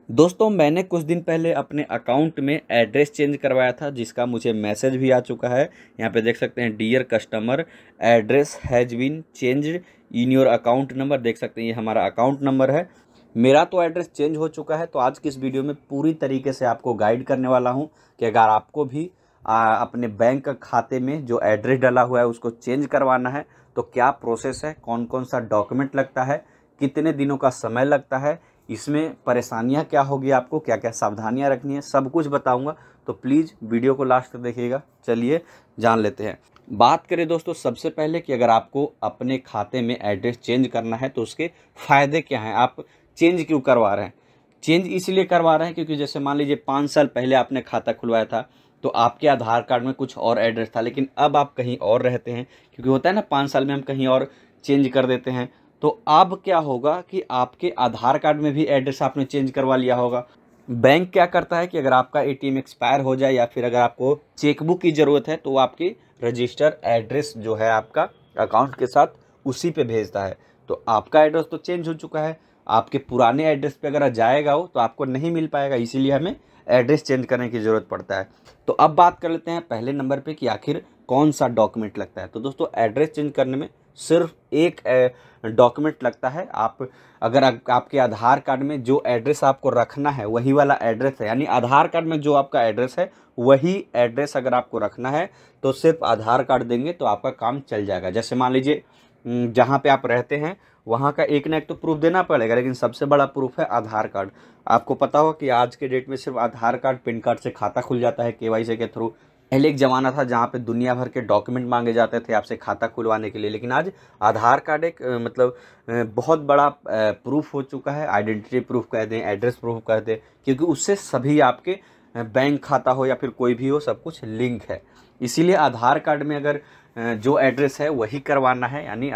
दोस्तों मैंने कुछ दिन पहले अपने अकाउंट में एड्रेस चेंज करवाया था जिसका मुझे मैसेज भी आ चुका है। यहाँ पे देख सकते हैं, dear customer, address has been changed in your account number. देख सकते हैं ये हमारा अकाउंट नंबर है। मेरा तो एड्रेस चेंज हो चुका है। तो आज की इस वीडियो में पूरी तरीके से आपको गाइड करने वाला हूँ कि अगर आपको भी अपने बैंक खाते में जो एड्रेस डाला हुआ है उसको चेंज करवाना है तो क्या प्रोसेस है, कौन कौन सा डॉक्यूमेंट लगता है, कितने दिनों का समय लगता है, इसमें परेशानियां क्या होगी, आपको क्या क्या सावधानियां रखनी है, सब कुछ बताऊंगा। तो प्लीज़ वीडियो को लास्ट तक देखिएगा। चलिए जान लेते हैं। बात करें दोस्तों सबसे पहले कि अगर आपको अपने खाते में एड्रेस चेंज करना है तो उसके फ़ायदे क्या हैं, आप चेंज क्यों करवा रहे हैं। चेंज इसलिए करवा रहे हैं क्योंकि जैसे मान लीजिए 5 साल पहले आपने खाता खुलवाया था तो आपके आधार कार्ड में कुछ और एड्रेस था, लेकिन अब आप कहीं और रहते हैं। क्योंकि होता है ना, 5 साल में हम कहीं और चेंज कर देते हैं। तो अब क्या होगा कि आपके आधार कार्ड में भी एड्रेस आपने चेंज करवा लिया होगा। बैंक क्या करता है कि अगर आपका एटीएम एक्सपायर हो जाए या फिर अगर आपको चेकबुक की ज़रूरत है तो वो आपकी रजिस्टर एड्रेस जो है आपका अकाउंट के साथ उसी पे भेजता है। तो आपका एड्रेस तो चेंज हो चुका है, आपके पुराने एड्रेस पे अगर जाएगा वो तो आपको नहीं मिल पाएगा, इसीलिए हमें एड्रेस चेंज करने की ज़रूरत पड़ता है। तो अब बात कर लेते हैं पहले नंबर पे कि आखिर कौन सा डॉक्यूमेंट लगता है। तो दोस्तों एड्रेस चेंज करने में सिर्फ एक डॉक्यूमेंट लगता है। अगर आपके आधार कार्ड में जो एड्रेस आपको रखना है वही वाला एड्रेस है, यानी आधार कार्ड में जो आपका एड्रेस है वही एड्रेस अगर आपको रखना है तो सिर्फ आधार कार्ड देंगे तो आपका काम चल जाएगा। जैसे मान लीजिए जहाँ पे आप रहते हैं वहाँ का एक ना एक तो प्रूफ देना पड़ेगा, लेकिन सबसे बड़ा प्रूफ है आधार कार्ड। आपको पता हो कि आज के डेट में सिर्फ आधार कार्ड, पैन कार्ड से खाता खुल जाता है केवाईसी के थ्रू। पहले एक ज़माना था जहाँ पे दुनिया भर के डॉक्यूमेंट मांगे जाते थे आपसे खाता खुलवाने के लिए, लेकिन आज आधार कार्ड एक बहुत बड़ा प्रूफ हो चुका है। आइडेंटिटी प्रूफ कह दें, एड्रेस प्रूफ कह दें, क्योंकि उससे सभी आपके बैंक खाता हो या फिर कोई भी हो सब कुछ लिंक है। इसीलिए आधार कार्ड में अगर जो एड्रेस है वही करवाना है, यानी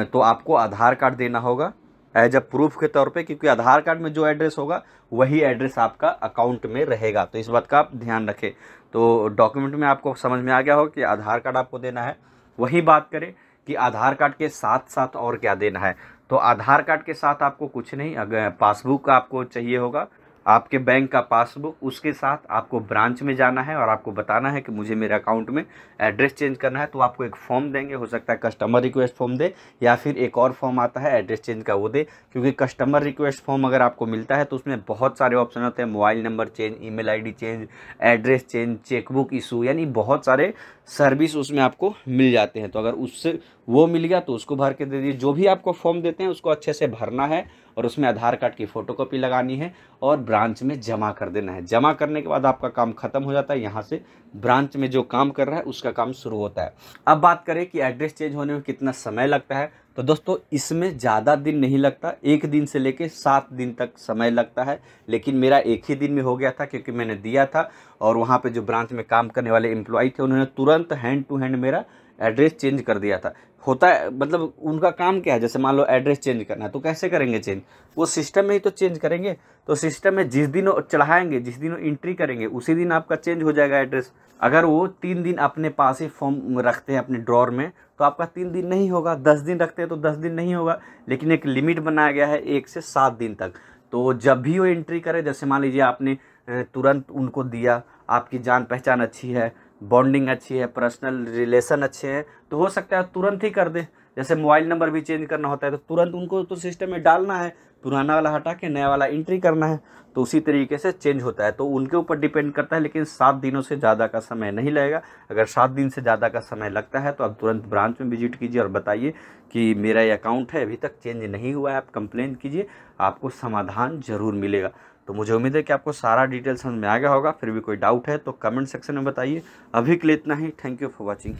तो आपको आधार कार्ड देना होगा एज अ प्रूफ के तौर पे, क्योंकि आधार कार्ड में जो एड्रेस होगा वही एड्रेस आपका अकाउंट में रहेगा। तो इस बात का आप ध्यान रखें। तो डॉक्यूमेंट में आपको समझ में आ गया हो कि आधार कार्ड आपको देना है। वही बात करें कि आधार कार्ड के साथ साथ और क्या देना है, तो आधार कार्ड के साथ आपको कुछ नहीं, अगर पासबुक आपको चाहिए होगा, आपके बैंक का पासबुक, उसके साथ आपको ब्रांच में जाना है और आपको बताना है कि मुझे मेरे अकाउंट में एड्रेस चेंज करना है। तो आपको एक फॉर्म देंगे, हो सकता है कस्टमर रिक्वेस्ट फॉर्म दे या फिर एक और फॉर्म आता है एड्रेस चेंज का वो दे। क्योंकि कस्टमर रिक्वेस्ट फॉर्म अगर आपको मिलता है तो उसमें बहुत सारे ऑप्शन होते हैं, mobile number change, email ID change, address change, chequebook issue, यानी बहुत सारे सर्विस उसमें आपको मिल जाते हैं। तो अगर उससे वो मिल गया तो उसको भर के दे दीजिए। जो भी आपको फॉर्म देते हैं उसको अच्छे से भरना है और उसमें आधार कार्ड की फ़ोटोकॉपी लगानी है और ब्रांच में जमा कर देना है। जमा करने के बाद आपका काम ख़त्म हो जाता है। यहाँ से ब्रांच में जो काम कर रहा है उसका काम शुरू होता है। अब बात करें कि एड्रेस चेंज होने में कितना समय लगता है, तो दोस्तों इसमें ज़्यादा दिन नहीं लगता, 1 दिन से लेके 7 दिन तक समय लगता है। लेकिन मेरा 1 ही दिन में हो गया था क्योंकि मैंने दिया था और वहाँ पे जो ब्रांच में काम करने वाले एम्प्लॉय थे उन्होंने तुरंत हैंड टू हैंड मेरा एड्रेस चेंज कर दिया था। होता है, मतलब उनका काम क्या है, जैसे मान लो एड्रेस चेंज करना है तो कैसे करेंगे चेंज, वो सिस्टम में ही तो चेंज करेंगे। तो सिस्टम में जिस दिन चढ़ाएंगे, जिस दिन एंट्री करेंगे उसी दिन आपका चेंज हो जाएगा एड्रेस। अगर वो 3 दिन अपने पास ही फॉर्म रखते हैं अपने ड्रॉर में तो आपका 3 दिन नहीं होगा, 10 दिन रखते हैं तो 10 दिन नहीं होगा। लेकिन एक लिमिट बनाया गया है 1 से 7 दिन तक। तो जब भी वो एंट्री करे, जैसे मान लीजिए आपने तुरंत उनको दिया, आपकी जान पहचान अच्छी है, बॉन्डिंग अच्छी है, पर्सनल रिलेशन अच्छे हैं, तो हो सकता है तुरंत ही कर दे। जैसे मोबाइल नंबर भी चेंज करना होता है तो तुरंत उनको तो सिस्टम में डालना है, पुराना वाला हटा के नया वाला एंट्री करना है, तो उसी तरीके से चेंज होता है। तो उनके ऊपर डिपेंड करता है, लेकिन 7 दिनों से ज़्यादा का समय नहीं लगेगा। अगर 7 दिन से ज़्यादा का समय लगता है तो आप तुरंत ब्रांच में विजिट कीजिए और बताइए कि मेरा ये अकाउंट है अभी तक चेंज नहीं हुआ है, आप कंप्लेन कीजिए, आपको समाधान ज़रूर मिलेगा। तो मुझे उम्मीद है कि आपको सारा डिटेल समझ में आ गया होगा। फिर भी कोई डाउट है तो कमेंट सेक्शन में बताइए। अभी के लिए इतना ही। Thank you for watching.